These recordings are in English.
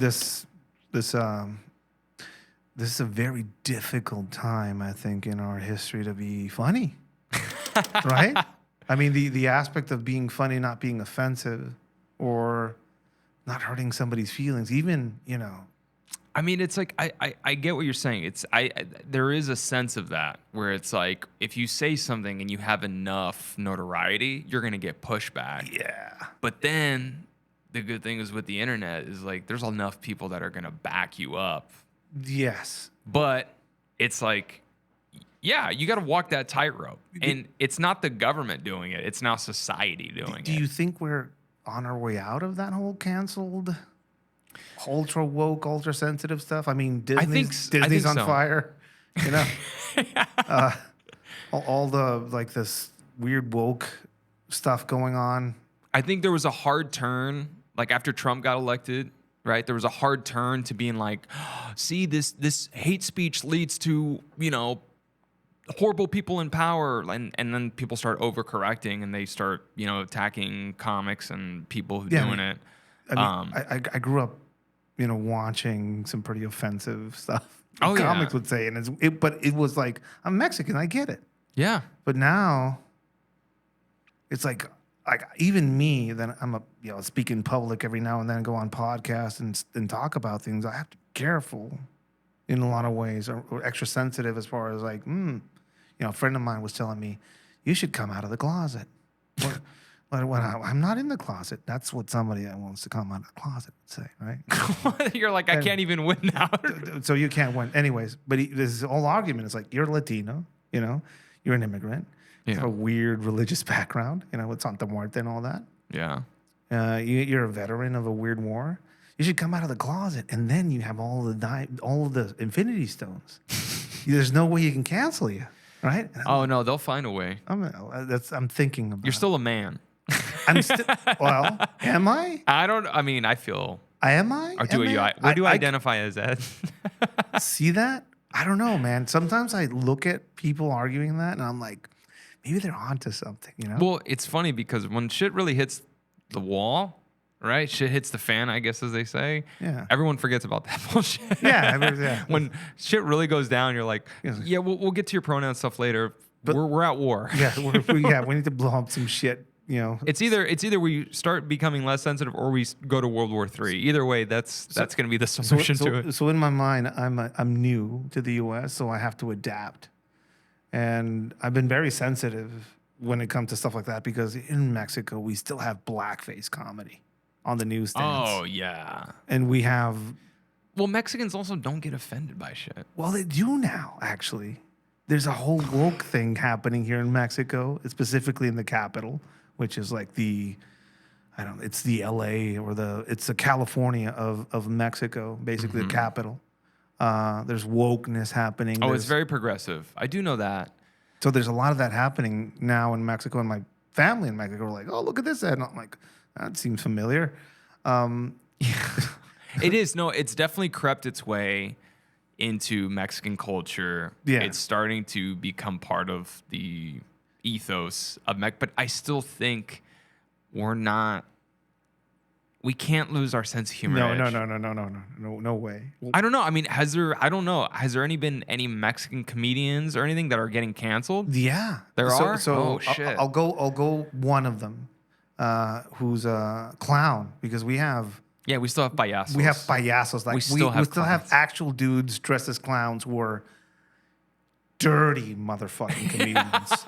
this this is a very difficult time, I think, in our history to be funny, right? I mean, the aspect of being funny, not being offensive, or not hurting somebody's feelings, even, you know. I mean, it's like I get what you're saying. There is a sense of that where it's like if you say something and you have enough notoriety, you're gonna get pushback. Yeah. But then the good thing is with the internet is like there's enough people that are gonna back you up. Yes. But it's like, yeah, you got to walk that tightrope, and it's not the government doing it; it's now society doing it. Do you think we're on our way out of that whole canceled, ultra woke, ultra sensitive stuff? I mean, Disney's on fire, you know. All the like this weird woke stuff going on. I think there was a hard turn, like after Trump got elected, right? There was a hard turn to being like, see, this hate speech leads to, you know, horrible people in power, and then people start overcorrecting and they start, you know, attacking comics and people who doing it. I mean, I grew up, you know, watching some pretty offensive stuff. Oh, comics would say, and but it was like, I'm Mexican, I get it. Yeah. But now, it's like even me, then I'm speak in public every now and then, go on podcasts and talk about things. I have to be careful in a lot of ways, or extra sensitive as far as like, you know, a friend of mine was telling me, you should come out of the closet. I'm not in the closet. That's what somebody that wants to come out of the closet would say, right? You're like, I can't even win now. So you can't win. Anyways, but this whole argument is like, you're Latino, you know, you're an immigrant. You have a weird religious background, you know, with Santa Muerte and all that. Yeah. You're a veteran of a weird war. You should come out of the closet, and then you have all of the Infinity Stones. There's no way you can cancel you, right? Oh no, they'll find a way. I'm thinking about. You're still a man. Well, am I? I feel. Am I? Or do you identify as Ed? See that? I don't know, man. Sometimes I look at people arguing that, and I'm like, maybe they're onto something, you know? Well, it's funny because when shit really hits the wall, right? Shit hits the fan, I guess, as they say. Yeah. Everyone forgets about that bullshit. Yeah. When shit really goes down, you're like, yeah, we'll get to your pronoun stuff later. But we're at war. Yeah, we need to blow up some shit. You know, it's either we start becoming less sensitive or we go to World War III. Either way, that's going to be the solution to it. So in my mind, I'm new to the U.S., so I have to adapt, and I've been very sensitive when it comes to stuff like that because in Mexico we still have blackface comedy on the newsstands. Oh yeah, and we have. Well, Mexicans also don't get offended by shit. Well, they do now, actually. There's a whole woke thing happening here in Mexico, specifically in the capital, which is like it's the LA or it's the California of Mexico, basically the capital. There's wokeness happening. It's very progressive. I do know that. So there's a lot of that happening now in Mexico, and my family in Mexico are like, oh, look at this. And I'm like, that seems familiar. It is. No, it's definitely crept its way into Mexican culture. Yeah. It's starting to become part of the ethos of but I still think we can't lose our sense of humor. No way. I don't know. I mean, has there been any Mexican comedians or anything that are getting canceled? Yeah. There are? So shit. I'll go one of them, who's a clown, because we still have payasos. We have payasos. Like we still have actual dudes dressed as clowns who are dirty motherfucking comedians.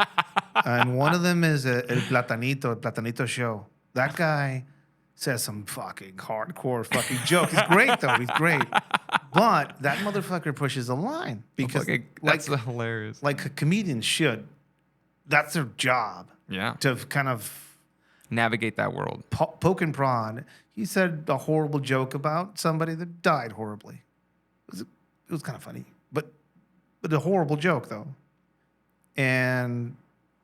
And one of them is El Platanito Show. That guy says some fucking hardcore fucking joke. He's great, though. He's great. But that motherfucker pushes a line. Because that's hilarious. Like a comedian should. That's their job. Yeah. To kind of navigate that world. Poke and prod. He said a horrible joke about somebody that died horribly. It was kind of funny. But a horrible joke, though. And,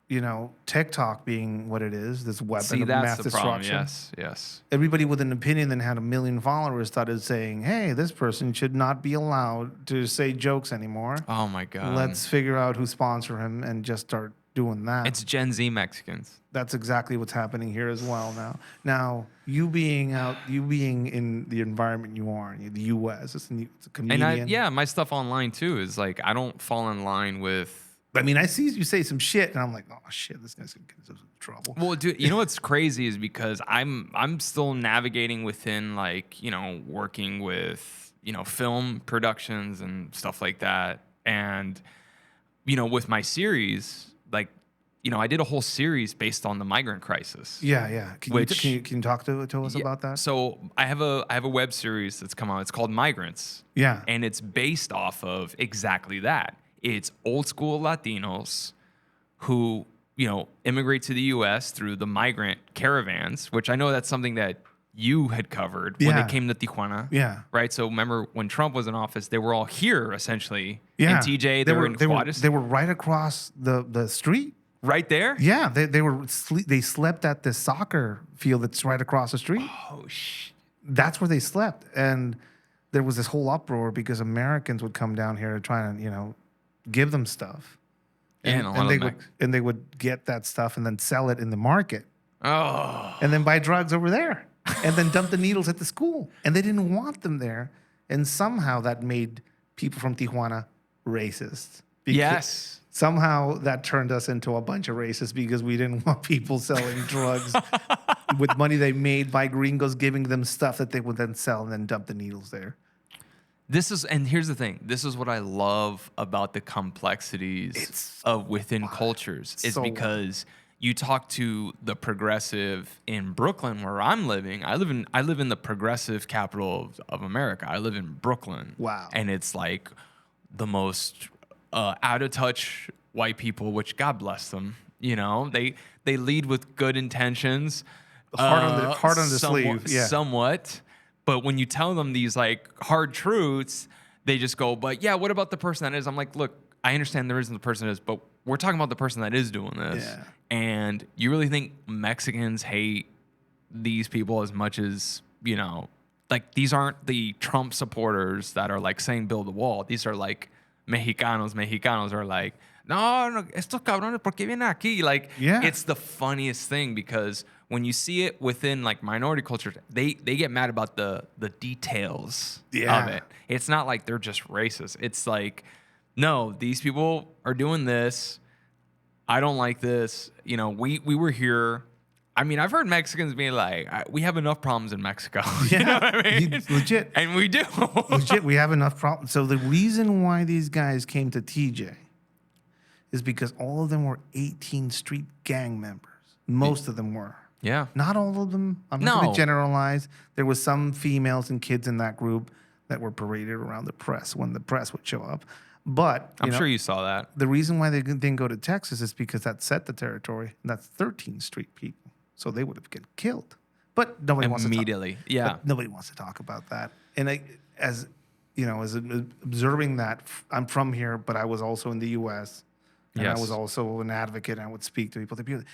you know, TikTok being what it is, this weapon of mass destruction. Yes. Everybody with an opinion that had 1 million followers started saying, hey, this person should not be allowed to say jokes anymore. Oh, my God. Let's figure out who sponsor him and just start doing that. It's Gen Z Mexicans. That's exactly what's happening here as well now. Now, you being in the environment you are, in the U.S., it's a comedian. And my stuff online too is like I don't fall in line with. I mean, I see you say some shit, and I'm like, oh shit, this guy's gonna get into trouble. Well, dude, you know what's crazy is because I'm still navigating within like, you know, working with, you know, film productions and stuff like that, and you know, with my series, like, you know, I did a whole series based on the migrant crisis. Yeah. Can you talk to us about that? So I have a web series that's come out. It's called Migrants. Yeah. And it's based off of exactly that. It's old school Latinos who, you know, immigrate to the U.S. through the migrant caravans, which I know that's something that you had covered when they came to Tijuana. Yeah. Right. So remember when Trump was in office, they were all here essentially. Yeah. In TJ, they were in Juarez. They were right across the street. Right there? Yeah, they slept at the soccer field that's right across the street. Oh shit. That's where they slept, and there was this whole uproar because Americans would come down here to try and, you know, give them stuff, and they would get that stuff and then sell it in the market. Oh. And then buy drugs over there, and then dump the needles at the school, and they didn't want them there, and somehow that made people from Tijuana racist. Yes. Somehow that turned us into a bunch of racists because we didn't want people selling drugs with money they made by gringos giving them stuff that they would then sell and then dump the needles there. And here's the thing. This is what I love about the complexities of within cultures is because you talk to the progressive in Brooklyn where I'm living. I live in the progressive capital of America. I live in Brooklyn. Wow. And it's like the most out of touch white people, which God bless them. You know, they lead with good intentions, hard on the sleeve, yeah, somewhat. But when you tell them these like hard truths, they just go, "But yeah, what about the person that is?" I'm like, "Look, I understand there isn't the person that is, but we're talking about the person that is doing this." Yeah. And you really think Mexicans hate these people as much as, you know, like these aren't the Trump supporters that are like saying build a wall. These are like Mexicanos are like, no, estos cabrones, ¿por qué vienen aquí? Like, it's the funniest thing because when you see it within like minority cultures, they get mad about the details of it. It's not like they're just racist. It's like, no, these people are doing this. I don't like this. You know, we were here. I mean, I've heard Mexicans being like, we have enough problems in Mexico. Yeah, you know what I mean? Legit. And we do. Legit, we have enough problems. So the reason why these guys came to TJ is because all of them were 18th Street gang members. Most of them were. Yeah. Not all of them. I'm not going to generalize. There was some females and kids in that group that were paraded around the press when the press would show up. But I'm sure you saw that. The reason why they didn't go to Texas is because that set the territory. And that's 13th Street people. So they would have been killed. But nobody wants to talk. Immediately. Yeah. Nobody wants to talk about that. And as observing that, I'm from here, but I was also in the U.S. And I was also an advocate. And I would speak to people. They'd be like,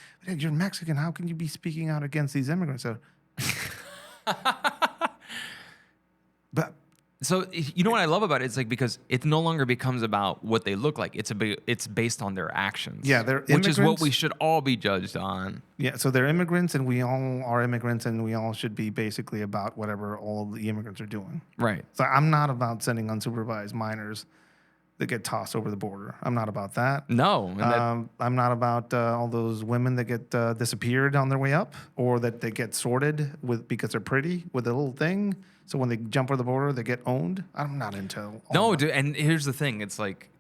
"You're Mexican. How can you be speaking out against these immigrants?" So you know what I love about it? It's like because it no longer becomes about what they look like. It's based on their actions. Yeah, they're immigrants. Which is what we should all be judged on. Yeah, so they're immigrants, and we all are immigrants, and we all should be basically about whatever all the immigrants are doing. Right. So I'm not about sending unsupervised minors that get tossed over the border. I'm not about that. No. I'm not about all those women that get disappeared on their way up, or that they get sorted because they're pretty with a little thing. So when they jump over the border, they get owned. I'm not into all No, that. dude, and here's the thing. It's like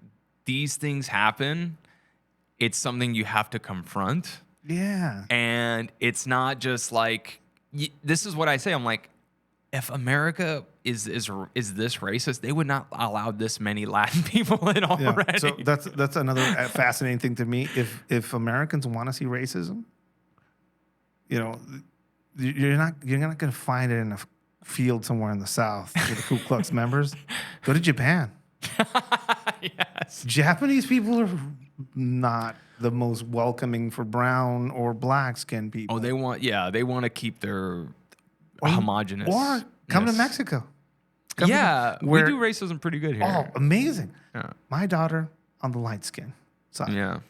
these things happen. It's something you have to confront. Yeah. And it's not just like, this is what I say. I'm like, if America is this racist, they would not allow this many Latin people in already. So that's another fascinating thing to me. If Americans want to see racism, you know, you're not going to find it in a field somewhere in the South with the Ku Klux members. Go to Japan. Yes. Japanese people are not the most welcoming for brown or black skinned people. Oh, they want to keep their homogenous. Or come to Mexico. We do racism pretty good here. Oh, amazing. Yeah. My daughter on the light skin side. Yeah.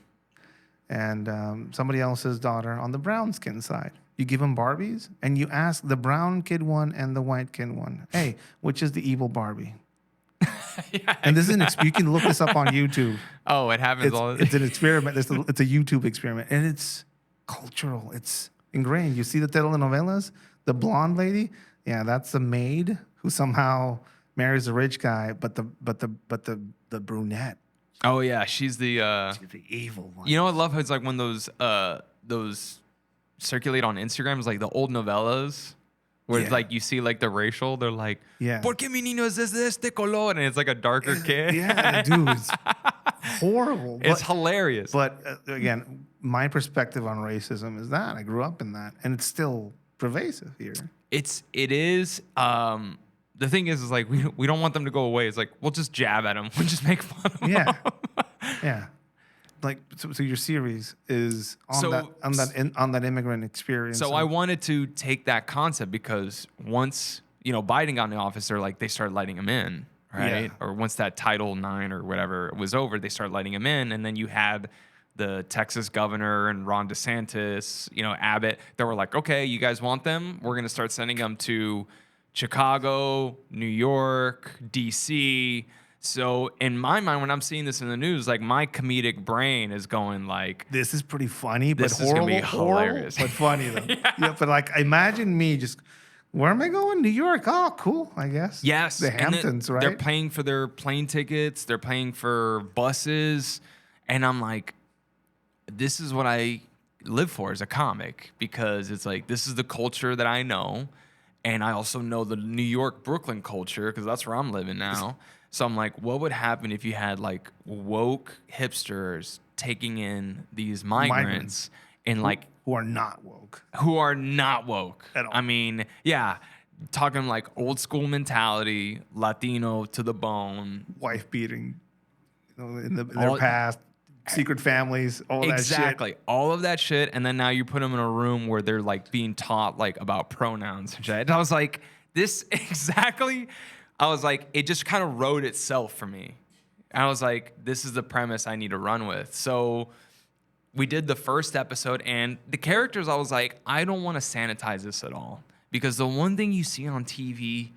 and somebody else's daughter on the brown skin side. You give them Barbies, and you ask the brown kid one and the white kid one, hey, which is the evil Barbie? Yeah, And this is you can look this up on YouTube. Oh, it happens all the It's an experiment. It's a YouTube experiment, and it's cultural. It's ingrained. You see the telenovelas, the blonde lady, yeah, that's the maid who somehow marries a rich guy, but the brunette, Oh yeah, she's the she's the evil one. you know, I love how it's like when those circulate on Instagram, it's like the old novellas where it's Yeah. like you see like the racial, they're like, Yeah. ¿Por qué mi niño es de este color? And it's like a darker kid. Yeah, dude, it's horrible. It's hilarious. But again, my perspective on racism is that I grew up in that, and it's still pervasive here. It is. The thing is like we don't want them to go away. It's like we'll just jab at them. We'll just make fun of them. Yeah, yeah. Like so your series is on that immigrant experience. So I wanted to take that concept because once Biden got in the office, they started letting him in, right? Yeah. Or once that Title IX or whatever was over, they started letting him in, and then you had the Texas governor and Ron DeSantis, Abbott. They were like, okay, you guys want them? We're gonna start sending them to Chicago, New York, DC. So in my mind, when I'm seeing this in the news, like my comedic brain is going like, this is pretty funny, but this is gonna be horrible, hilarious. but funny though. Yeah, but like imagine me just, where am I going? New York. Oh, cool. I guess. yes, the and Hamptons, right? They're paying for their plane tickets. They're paying for buses, and I'm like, this is what I live for as a comic, because it's like this is the culture that I know, and I also know the New York, Brooklyn culture because that's where I'm living now. So I'm like, what would happen if you had like woke hipsters taking in these migrants and like who are not woke. who are not woke At all. I mean, yeah, talking like old school mentality, Latino to the bone. Wife beating, in their past, secret families, all that shit. Exactly, all of that shit, and then now you put them in a room where they're like being taught like about pronouns and shit. And I was like, this exactly. I was like, it just kind of wrote itself for me. And I was like, this is the premise I need to run with. So we did the first episode, and the characters, I was like, I don't want to sanitize this at all. Because the one thing you see on TV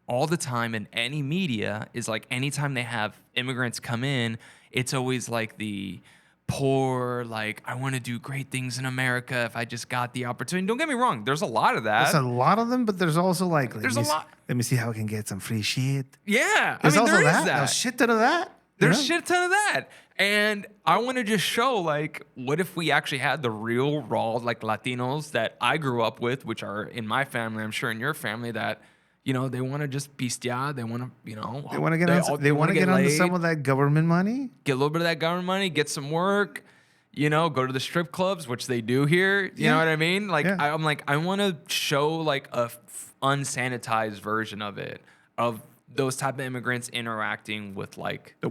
all the time in any media is like anytime they have immigrants come in, it's always like the poor, like, I want to do great things in America if I just got the opportunity. Don't get me wrong, there's a lot of that. There's a lot of them, but there's also like, There's a lot. Let me see how I can get some free shit. Yeah, There's also there is that. A shit ton of that. There's shit ton of that. And I want to just show, like, what if we actually had the real, raw, like, Latinos that I grew up with, which are in my family, I'm sure in your family, that, they want to just pistear. They want to, They want to get they want to get onto some of that government money. Get a little bit of that government money, get some work, go to the strip clubs, which they do here. You know what I mean? Like, Yeah. I'm like, I want to show, like, a unsanitized version of it, of those type of immigrants interacting with like The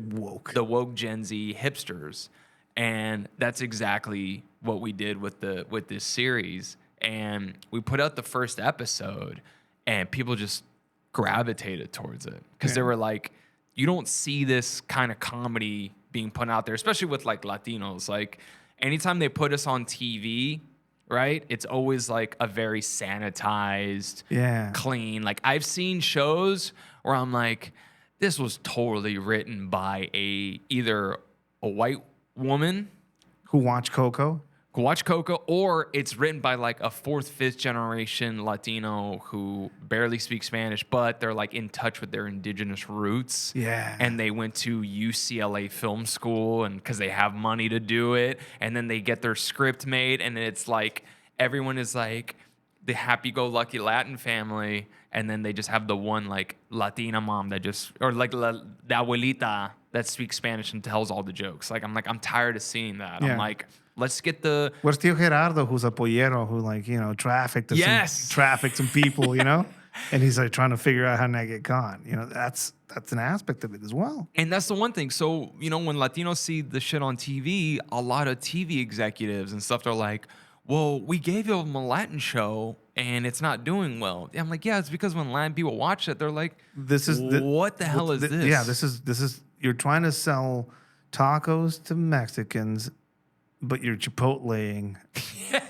woke Gen Z hipsters. And that's exactly what we did with this series. And we put out the first episode and people just gravitated towards it because they were like, you don't see this kind of comedy being put out there, especially with like Latinos. Like anytime they put us on TV, right? It's always like a very sanitized, clean. Like I've seen shows where I'm like, this was totally written by either a white woman who watch Coco, or it's written by like a fourth, fifth generation Latino who barely speaks Spanish, but they're like in touch with their indigenous roots. Yeah. And they went to UCLA film school and because they have money to do it. And then they get their script made and it's like, everyone is like the happy-go-lucky Latin family. And then they just have the one like Latina mom that just, or like the abuelita that speaks Spanish and tells all the jokes. Like, I'm tired of seeing that. Yeah. I'm like, let's get the... Where's Tio Gerardo, who's a pollero, who like, trafficked some people, and he's like trying to figure out how to get caught. That's an aspect of it as well. And that's the one thing. So, when Latinos see the shit on TV, a lot of TV executives and stuff, they're like, well, we gave them a Latin show and it's not doing well. I'm like, yeah, it's because when Latin people watch it, they're like, what the hell is this? Yeah, this is you're trying to sell tacos to Mexicans but you're Chipotleing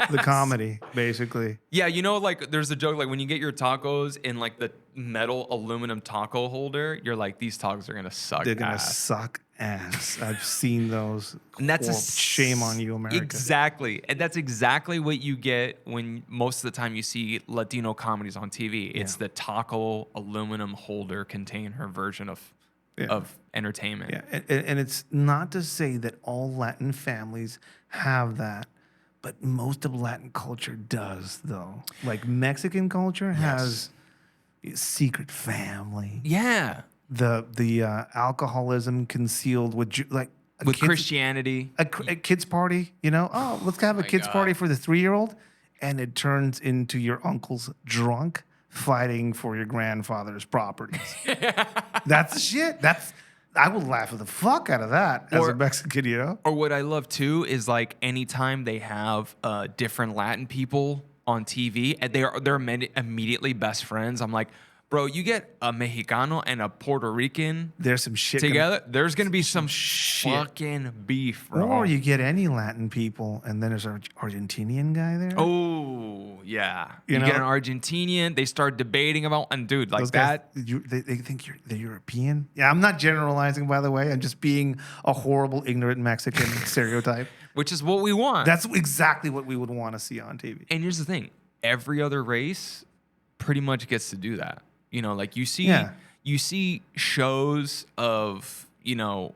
the comedy, basically. Yeah, you know, like there's a joke like when you get your tacos in like the metal aluminum taco holder, you're like, these tacos are gonna suck. They're gonna ass. suck ass. I've seen those. And that's shame on you, America. Exactly. And that's exactly what you get when most of the time you see Latino comedies on TV. It's the taco aluminum holder container version of entertainment. Yeah, and it's not to say that all Latin families have that, but most of Latin culture does, though. Like Mexican culture has a secret family. Yeah. The alcoholism concealed with Christianity. A kid's party, you know? Oh, let's have a kid's party for the 3-year-old. And it turns into your uncle's drunk fighting for your grandfather's properties. That's the shit. I would laugh at the fuck out of that as a Mexican, you know? Or what I love too is like anytime they have different Latin people on TV and they're immediately best friends, I'm like, bro, you get a Mexicano and a Puerto Rican there's some shit together. There's gonna be some fucking beef, bro. Or you get any Latin people, and then there's an Argentinian guy there. Oh yeah, you know? get an Argentinian. They start debating about and dude like those that. Guys, they think you're the European. Yeah, I'm not generalizing, by the way. I'm just being a horrible, ignorant Mexican stereotype. Which is what we want. That's exactly what we would want to see on TV. And here's the thing: every other race pretty much gets to do that. You know, like you see shows of, you know,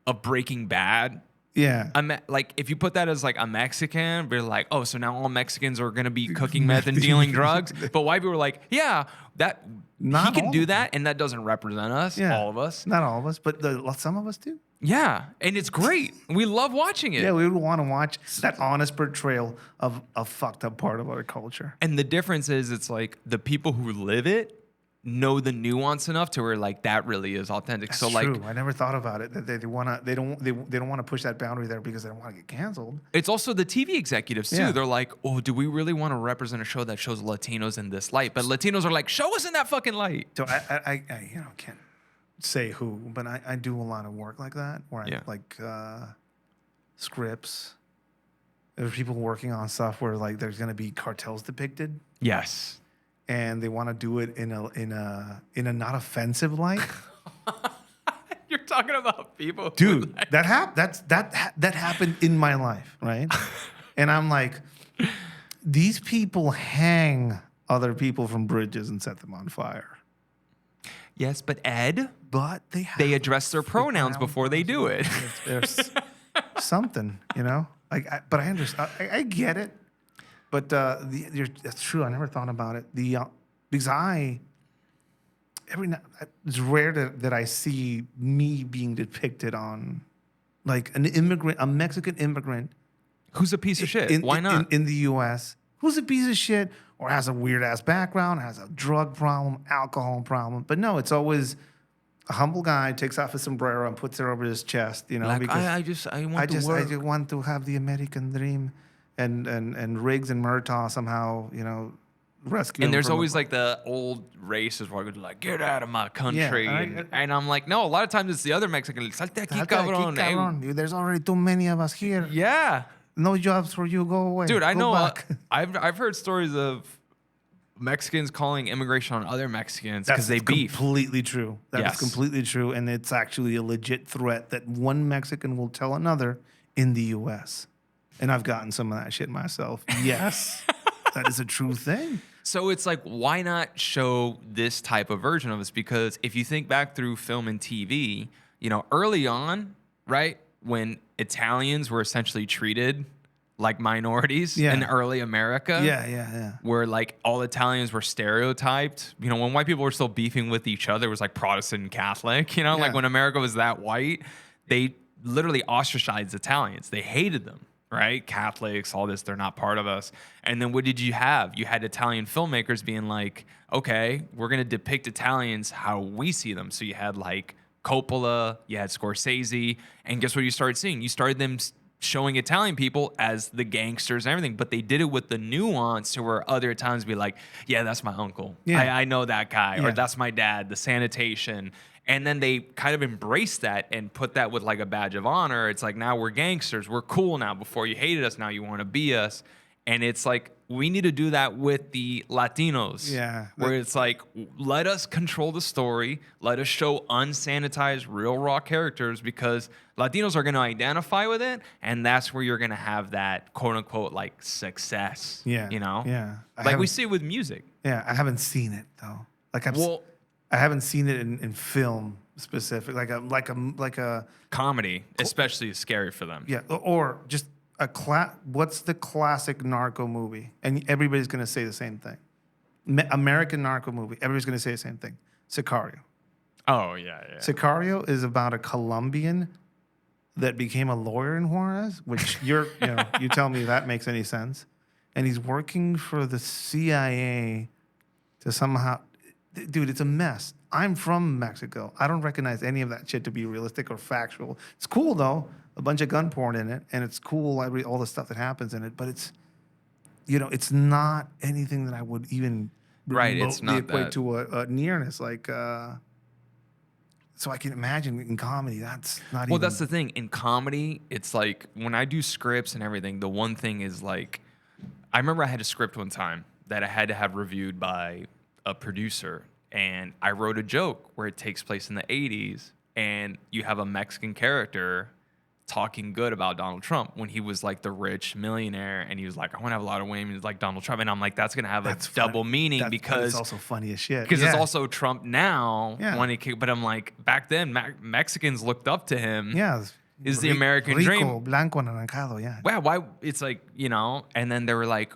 of Breaking Bad. Yeah. Like if you put that as like a Mexican, we're like, oh, so now all Mexicans are gonna be cooking meth and dealing drugs. But white people are like, yeah, that Not he can all do of that, and that doesn't represent us, all of us. Not all of us, but some of us do. Yeah, and it's great. We love watching it. Yeah, we would want to watch that honest portrayal of a fucked up part of our culture. And the difference is, it's like the people who live it know the nuance enough to where like that really is authentic. That's so true. like I never thought about it. That they don't want to push that boundary there because they don't want to get canceled. it's also the TV executives too. Yeah. They're like, oh, do we really want to represent a show that shows Latinos in this light? But Latinos are like, show us in that fucking light. So I can't say who, but I do a lot of work like that where I like scripts. There's people working on stuff where like there's gonna be cartels depicted. Yes. And they want to do it in a not offensive light. You're talking about people, Dude. That happened in my life, right? And I'm like, these people hang other people from bridges and set them on fire. Yes, but Ed, But they address their pronouns before they do it. There's something, you know. But I understand. I get it. But that's true. I never thought about it. Because it's rare that I see me being depicted on like an immigrant, a Mexican immigrant Who's a piece of shit? Why not? in the U.S. who's a piece of shit or has a weird ass background, has a drug problem, alcohol problem. But no, it's always a humble guy takes off his sombrero and puts it over his chest. You know, Like, because I want to work. I just want to have the American dream. And Riggs and Murtaugh somehow, you know, rescue. And him there's from always like the old races where they're like, get out of my country. Yeah, and I'm like, no, a lot of times it's the other Mexican. Like, Salte aquí, cabrón. Hey. There's already too many of us here. Yeah. No jobs for you. Go away. Dude, I Go know. back. I've heard stories of Mexicans calling immigration on other Mexicans because they beef. Completely true. That's Yes. completely true. And it's actually a legit threat that one Mexican will tell another in the U.S. And I've gotten some of that shit myself. Yes, that is a true thing. So it's like, why not show this type of version of us? Because if you think back through film and TV, you know, early on, right, when Italians were essentially treated like minorities in early America. Yeah. Where like all Italians were stereotyped. You know, when white people were still beefing with each other, it was like Protestant and Catholic. You know, like when America was that white, they literally ostracized Italians. They hated them. Right? Catholics, all this, they're not part of us. And then what did you have? You had Italian filmmakers being like, okay, we're going to depict Italians how we see them. So you had like Coppola, you had Scorsese, and guess what you started seeing? You started them showing Italian people as the gangsters and everything, but they did it with the nuance to where other times be like, yeah, that's my uncle. Yeah. I know that guy, Yeah. or that's my dad, the sanitation. And then they kind of embrace that and put that with like a badge of honor. It's like, now we're gangsters. We're cool now. Before you hated us, now you want to be us. And it's like, we need to do that with the Latinos. Yeah. Where it's like, let us control the story. Let us show unsanitized, real, raw characters, because Latinos are going to identify with it. And that's where you're going to have that quote unquote like success. Yeah. You know? Yeah. Like we see with music. Yeah. I haven't seen it though. Like Well, I haven't seen it in film specific, like a comedy, especially, is scary for them. yeah, or just what's the classic narco movie? And everybody's gonna say the same thing. American narco movie. Everybody's gonna say the same thing. Sicario. Oh, yeah. Sicario is about a Colombian that became a lawyer in Juarez, which you tell me that makes any sense. And he's working for the CIA to somehow, dude, it's a mess. I'm from Mexico. I don't recognize any of that shit to be realistic or factual. It's cool though, a bunch of gun porn in it, and it's cool all the stuff that happens in it. But it's, it's not anything that I would even It's not equate that. to a nearness. Like, so I can imagine in comedy that's not. Well, even... that's the thing. In comedy, it's like when I do scripts and everything, the one thing is like, I remember I had a script one time that I had to have reviewed by a producer, and I wrote a joke where it takes place in the 80s, and you have a Mexican character talking good about Donald Trump when he was like the rich millionaire, and he was like, I want to have a lot of women like Donald Trump, and I'm like, that's gonna have a double meaning because it's also funny as shit. Because it's also Trump now. Yeah. But I'm like, back then Mexicans looked up to him. Yeah. Is the American rico, dream. blanco, anaranjado, yeah. Wow, why? It's like, and then they were like,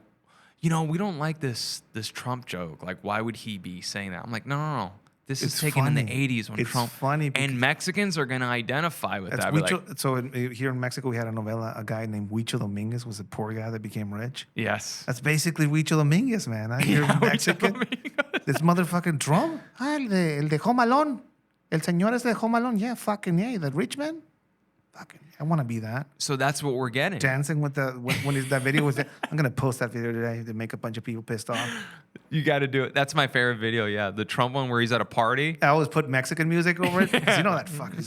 we don't like this Trump joke. Like, why would he be saying that? I'm like, no. This is taken in the 80s when Trump. It's funny. And Mexicans are going to identify with that. Here in Mexico, we had a novela, a guy named Huicho Dominguez was a poor guy that became rich. Yes. That's basically Huicho Dominguez, man. You're Mexican. This motherfucking Trump. El de Home Alone. El señor es de Home Alone. Yeah, fucking yeah. The rich man. Fucking, I want to be that. So that's what we're getting. Dancing with that video was there. I'm going to post that video today to make a bunch of people pissed off. You got to do it. That's my favorite video, yeah. The Trump one where he's at a party. I always put Mexican music over it. Because that fucking...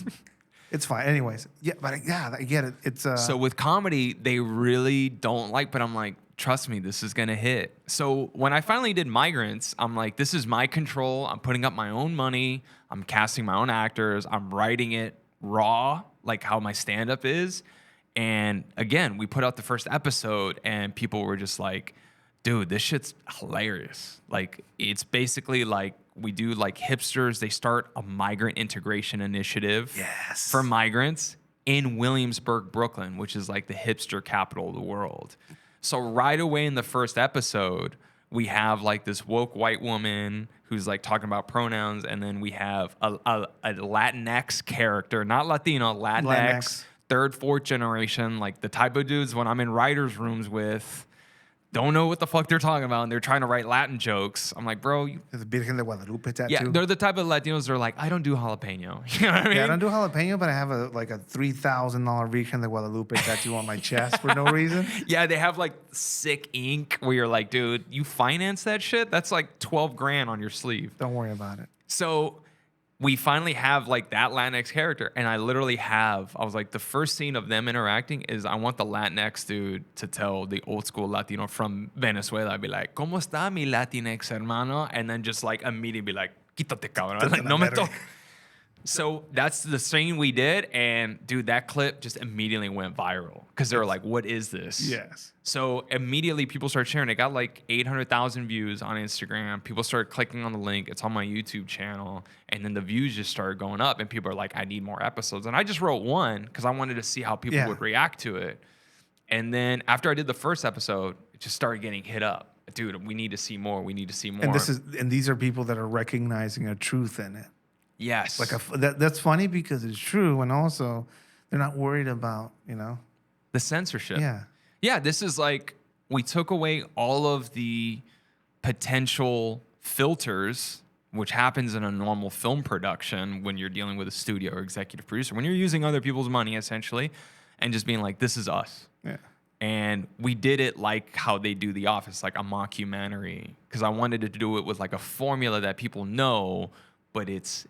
It's fine. Anyways. Yeah, but yeah, I get it. It's... So with comedy, they really don't like, but I'm like, trust me, this is going to hit. So when I finally did Migrants, I'm like, this is my control. I'm putting up my own money. I'm casting my own actors. I'm writing it raw, like how my stand-up is. And again, we put out the first episode and people were just like, dude, this shit's hilarious. Like, it's basically like we do like hipsters. They start a migrant integration initiative for migrants in Williamsburg, Brooklyn, which is like the hipster capital of the world. So right away in the first episode, we have like this woke white woman who's like talking about pronouns, and then we have a Latinx character, not Latino, Latinx, third, fourth generation, like the type of dudes when I'm in writers' rooms with, don't know what the fuck they're talking about, and they're trying to write Latin jokes. I'm like, bro. There's a Virgen de Guadalupe tattoo. Yeah, they're the type of Latinos that are like, I don't do jalapeno. You know what I mean? Yeah, I don't do jalapeno, but I have a $3,000 Virgen de Guadalupe tattoo on my chest for no reason. Yeah, they have like sick ink where you're like, dude, you finance that shit? That's like 12 grand on your sleeve. Don't worry about it. So we finally have like that Latinx character, and I was like, the first scene of them interacting is I want the Latinx dude to tell the old school Latino from Venezuela, I'd be like, ¿Cómo está mi Latinx hermano? And then just like immediately be like, quítate cabrón. Like, no me toques. So that's the scene we did, and dude, that clip just immediately went viral because they were like, what is this? Yes. So immediately people started sharing. It got like 800,000 views on Instagram. People started clicking on the link. It's on my YouTube channel. And then the views just started going up, and people are like, I need more episodes. And I just wrote one because I wanted to see how people would react to it. And then after I did the first episode, it just started getting hit up. Dude, we need to see more. We need to see more. And these are people that are recognizing a truth in it. Yes. Like that's funny because it's true, and also they're not worried about, the censorship. Yeah. Yeah, this is like, we took away all of the potential filters, which happens in a normal film production when you're dealing with a studio or executive producer, when you're using other people's money, essentially. and just being like, this is us. Yeah. And we did it like how they do The Office, like a mockumentary, because I wanted to do it with like a formula that people know, but it's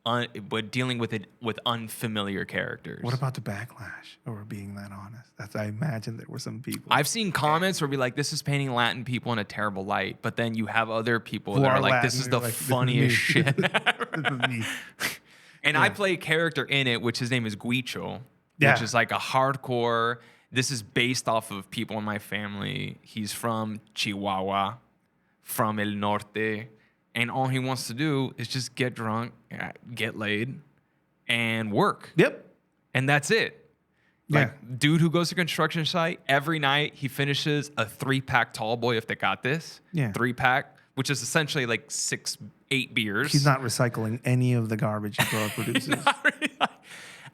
but dealing with it with unfamiliar characters. What about the backlash over being that honest? I imagine there were some people. I've seen comments where be like, this is painting Latin people in a terrible light, but then you have other people Who that are are like, Latin, this is you're the like, this is funniest me. shit This ever. is me. And I play a character in it, which his name is Guicho, Yeah. which is like a hardcore. This is based off of people in my family. He's from Chihuahua, from El Norte. And all he wants to do is just get drunk, get laid, and work. Yep. And that's it. Like, dude who goes to construction site, every night he finishes a 3-pack tall boy if they got this. Yeah. 3-pack, which is essentially like 8 beers. He's not recycling any of the garbage he produces.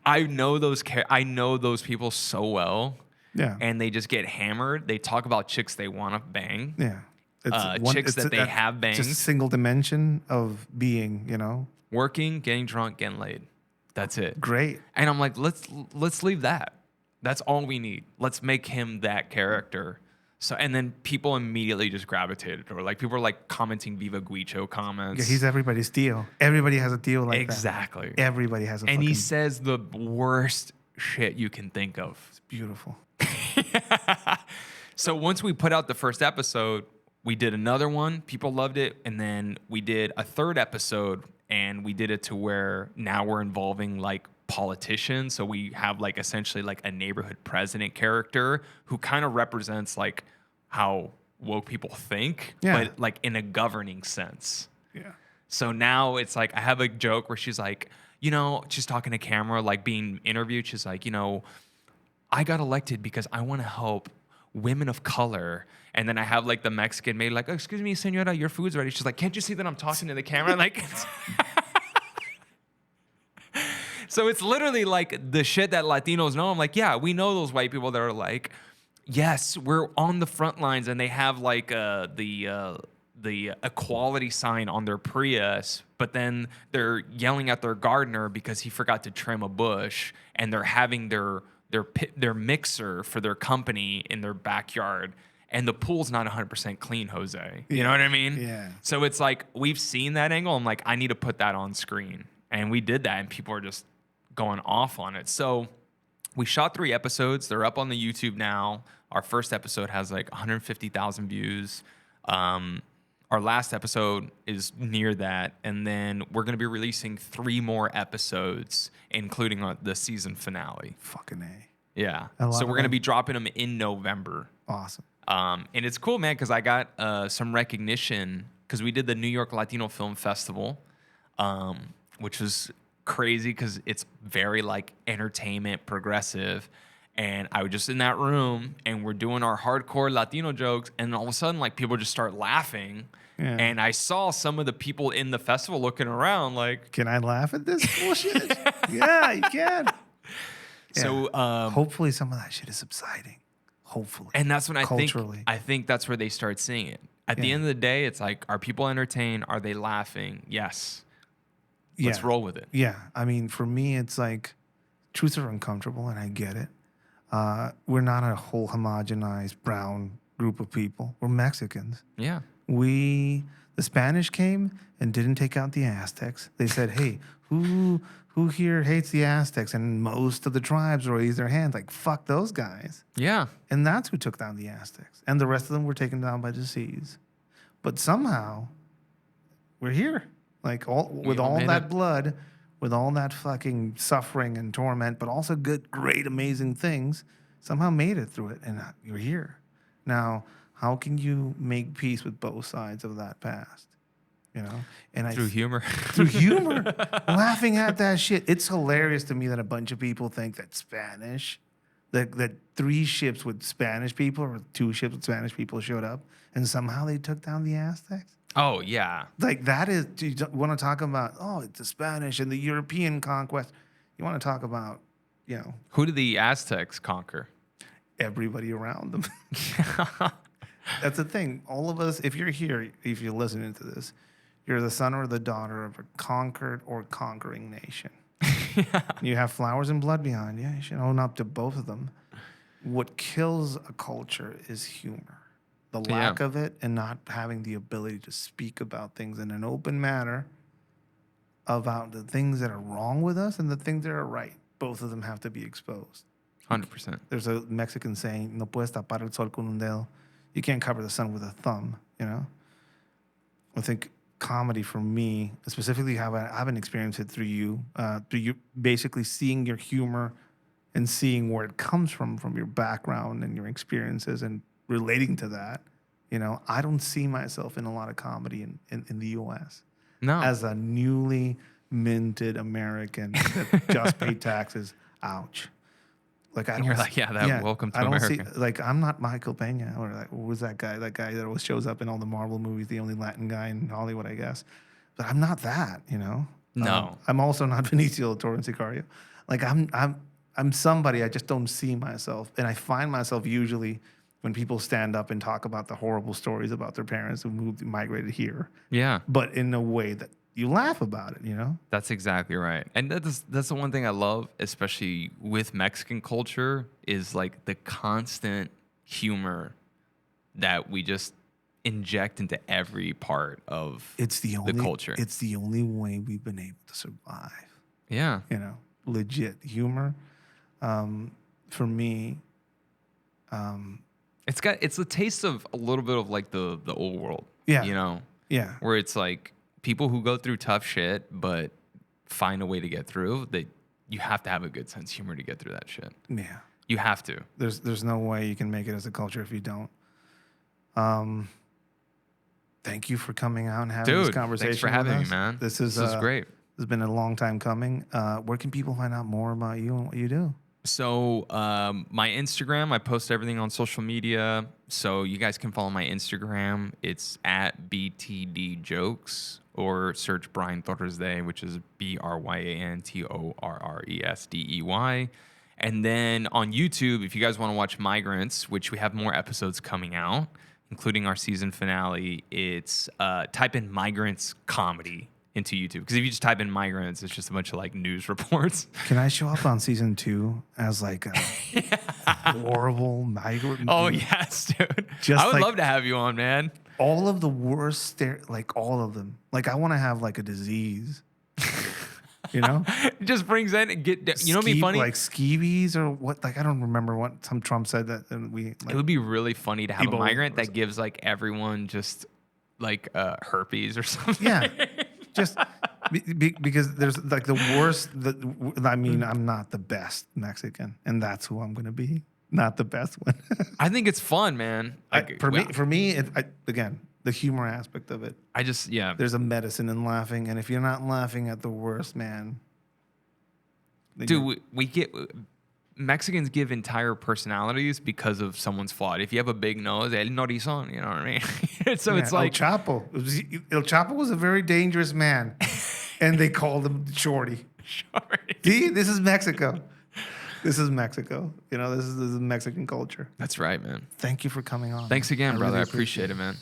I know those people so well. Yeah. And they just get hammered. They talk about chicks they want to bang. Yeah. Chicks that they have banged. Just single dimension of being, you know. Working, getting drunk, getting laid. That's it. Great. And I'm like, let's leave that. That's all we need. Let's make him that character. So, and then people immediately just gravitated to it. Like, people are like commenting Viva Guicho comments. Yeah, he's everybody's deal. Everybody has a deal like exactly. that. Everybody has a And fucking... he says the worst shit you can think of. It's beautiful. So once we put out the first episode, we did another one. People loved it. And then we did a third episode, and we did it to where now we're involving like politicians. So we have like essentially like a neighborhood president character who kind of represents like how woke people think, but like in a governing sense. Yeah. So now it's like, I have a joke where she's like, you know, she's talking to camera, like being interviewed. She's like, you know, I got elected because I want to help women of color. And then I have like the Mexican maid like, oh, excuse me, senora, your food's ready. She's like, can't you see that I'm talking to the camera? Like, so it's literally like the shit that Latinos know. I'm like, yeah, we know those white people that are like, yes, we're on the front lines, and they have like the equality sign on their Prius, but then they're yelling at their gardener because he forgot to trim a bush, and they're having their mixer for their company in their backyard, and the pool's not 100% clean, Jose. You know what I mean? Yeah. So it's like, we've seen that angle. I'm like, I need to put that on screen. And we did that, and people are just going off on it. So we shot 3 episodes. They're up on the YouTube now. Our first episode has like 150,000 views. Our last episode is near that. And then we're going to be releasing 3 more episodes, including the season finale. Fucking A. Yeah. I love So we're going to it. be dropping them in November. Awesome. And it's cool, man, because I got some recognition because we did the New York Latino Film Festival, which was crazy because it's very like entertainment, progressive. And I was just in that room, and we're doing our hardcore Latino jokes, and all of a sudden, like, people just start laughing. Yeah. And I saw some of the people in the festival looking around like, Can I laugh at this bullshit? Yeah, you can. so Hopefully some of that shit is subsiding. Hopefully. and that's when Culturally. I think that's where they start seeing it. At the end of the day, it's like, are people entertained? Are they laughing? Yes. Let's roll with it. Yeah. I mean, for me, it's like truths are uncomfortable, and I get it. We're not a whole homogenized brown group of people. We're Mexicans. Yeah. The Spanish came and didn't take out the Aztecs. They said, hey, who here hates the Aztecs? And most of the tribes raised their hands like, fuck those guys. Yeah. And that's who took down the Aztecs. And the rest of them were taken down by disease. But somehow, we're here. Like, with all made that it. blood, with all that fucking suffering and torment, but also good, great, amazing things, somehow made it through it. And you're here. Now, how can you make peace with both sides of that past? You know? And Through humor. through humor, laughing at that shit. It's hilarious to me that a bunch of people think that Spanish, that 3 ships with Spanish people or 2 ships with Spanish people showed up, and somehow they took down the Aztecs. Oh, yeah. Like, that is, you want to talk about, oh, it's the Spanish and the European conquest. You want to talk about, you know, Who did the Aztecs conquer? everybody around them. That's the thing. All of us, if you're here, if you're listening to this, you're the son or the daughter of a conquered or conquering nation. You have flowers and blood behind you. You should own up to both of them. What kills a culture is humor. The lack of it and not having the ability to speak about things in an open manner about the things that are wrong with us and the things that are right. Both of them have to be exposed. 100%. There's a Mexican saying, no puedes tapar el sol con un dedo. You can't cover the sun with a thumb, you know? I think comedy for me, specifically, I haven't experienced it through you basically seeing your humor and seeing where it comes from your background and your experiences and relating to that. You know, I don't see myself in a lot of comedy in the U.S. No. As a newly minted American that just paid taxes. Ouch. Like You're like, welcome to America. Like, I'm not Michael Pena or like, what was that guy? That guy that always shows up in all the Marvel movies, the only Latin guy in Hollywood, I guess. But I'm not that, you know. No. I'm also not Benicio Toro and Sicario. Like, I'm somebody. I just don't see myself, and I find myself usually when people stand up and talk about the horrible stories about their parents who migrated here. Yeah. But in a way that you laugh about it, you know? That's exactly right. And that's the one thing I love, especially with Mexican culture, is like the constant humor that we just inject into every part of the culture. It's the only way we've been able to survive. Yeah. You know, legit humor. For me, it's the taste of a little bit of like the old world. Yeah. You know? Yeah. Where it's like people who go through tough shit but find a way to get through, you have to have a good sense of humor to get through that shit. Yeah. You have to. There's no way you can make it as a culture if you don't. Thank you for coming out and having this conversation. Thanks for having me, man. This is great. This has been a long time coming. Where can people find out more about you and what you do? So my Instagram, I post everything on social media. So you guys can follow my Instagram. It's at BTDJokes or search Bryan Torresdey, which is BryanTorresdey. And then on YouTube, if you guys want to watch Migrants, which we have more episodes coming out, including our season finale, it's type in Migrants comedy into YouTube. Because if you just type in Migrants, it's just a bunch of like news reports. Can I show up on season 2 as like a horrible migrant? Oh, yes, dude. I would love to have you on, man. All of the worst, like all of them. Like I want to have like a disease. You know? It just brings in and get, you know what'd be funny? Like scabies or what? Like I don't remember what some Trump said that and we. Like, it would be really funny to have a migrant that something. gives like everyone just like herpes or something. Yeah. Just because there's like the worst. I mean, I'm not the best Mexican, and that's who I'm going to be. Not the best one. I think it's fun, man. Like, for me, again, the humor aspect of it. There's a medicine in laughing, and if you're not laughing at the worst, man. Dude, we get Mexicans give entire personalities because of someone's flaw. If you have a big nose, el norizón, you know what I mean? So it's like El Chapo. El Chapo was a very dangerous man, and they called him Shorty. See, this is Mexico. This is Mexico. You know, this is Mexican culture. That's right, man. Thank you for coming on. Thanks again, brother. Really I appreciate it, man.